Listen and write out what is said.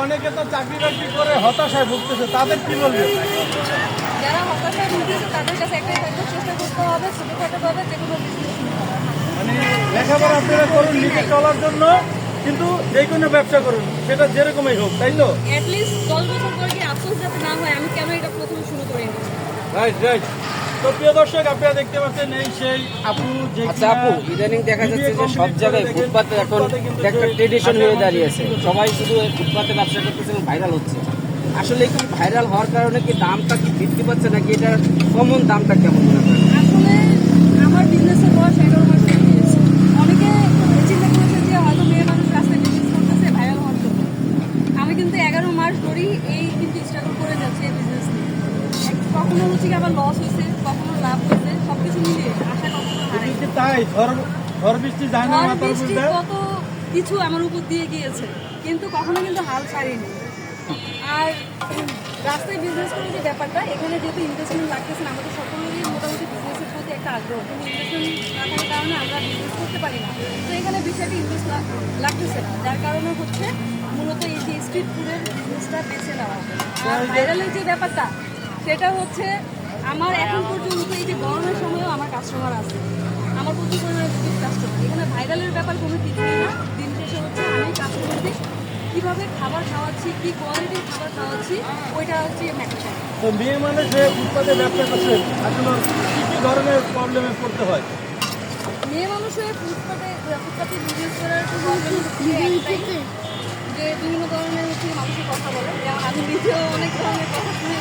অনেকে তো চাকরি বাকরি করে হতাশায় ভুগতেছে, তাদের কি বলবে? যারা হতাশায় ভুগতেছে তাদের কাছে একটাই থাকবে, চেষ্টা করতে হবে ছোটোখাটোভাবে যে কোনো বিজনেস শুরু করার। মানে লেখাপড়া আপনারা করুন নিজে চলার জন্য, কিন্তু যে কোনো ব্যবসা করুন, সেটা যেরকমই হোক, তাই তো? অ্যাটলিস্ট 10 বছর পরে কি আফসোস যাতে না হয় আমি কেন এটা প্রথমে শুরু করিনি। Right right. তো প্রিয় দর্শক, আপনারা দেখতে পাচ্ছেন এই সেই আপু যে আচ্ছা আপু, ইদানিং দেখা যাচ্ছে যে সব জায়গায় ফুটপাতে এখন একটা ট্রেডিশন হয়ে দাঁড়িয়েছে, সবাই শুধু ফুটপাতে ব্যবসা করতেছে এবং ভাইরাল হচ্ছে। আসলে কি ভাইরাল হওয়ার কারণে কি দামটা কি বৃদ্ধি পাচ্ছে, নাকি এটার কমন দামটা কেমন মনে হয়? আসলে আমার বিজনেসের বয়স 11 মাস হয়ে গিয়েছে। অনেকে চিন্তা করেছে যে হয়তো মেয়ে মানুষ রাস্তায় বিজনেস করতেছে ভাইরাল হওয়ার জন্য। আমি কিন্তু 11 মাস ধরেই এই কিন্তু স্ট্রাগল করে যাচ্ছি এই বিজনেস নিয়ে। কখনো হচ্ছে কি আবার লস হয়েছে, কখনো লাভ হয়েছে, সবকিছু মিলিয়ে আশা কখনো হারাই। কি তাই? ঝড় বৃষ্টি যায় না ঝড় মাথার বৃষ্টি উপর? কত কিছু আমার উপর দিয়ে গিয়েছে, কিন্তু কখনো কিন্তু হাল ছাড়িনি। আর রাস্তায় বিজনেস করে যে ব্যাপারটা, এখানে যেহেতু ইনভেস্টমেন্ট লাগতেছে না, আমাদের সকলেরই মোটামুটি বিজনেসের প্রতি একটা আগ্রহ, কিন্তু ইনভেস্টমেন্ট না থাকার কারণে আমরা বিজনেস করতে পারি না। তো এখানে বিষয়টি ইনভেস্ট লাগতেছে না, যার কারণে হচ্ছে মূলত এই যে স্ট্রিট ফুডের বিজনেসটা বেছে নেওয়া। আর ভাইরালের যে ব্যাপারটা, সেটা হচ্ছে আমার এখন পর্যন্ত এই যে গরমের সময়ও আমার কাস্টমার আছে, আমার প্রচুর পরিমাণে রিপিট কাস্টমার। এখানে ভাইরালের ব্যাপার কোনো কিছুই না, দিন শেষে হচ্ছে আমি কাস্টমারদের কীভাবে খাবার খাওয়াচ্ছি, কী কোয়ালিটির খাবার খাওয়াচ্ছি, ওইটা হচ্ছে ম্যাটার। তো মেয়ে মানুষ যে ফুটপাতে ব্যবসা করছে, আসলে কি কি ধরনের প্রবলেমে পড়তে হয়? মেয়ে মানুষের ফুটপাতে বিজনেস করার প্রবলেম হচ্ছে একটাই, যে বিভিন্ন ধরনের হচ্ছে মানুষের কথা বলে, যেমন আমি নিজেও অনেক ধরনের কথা শুনে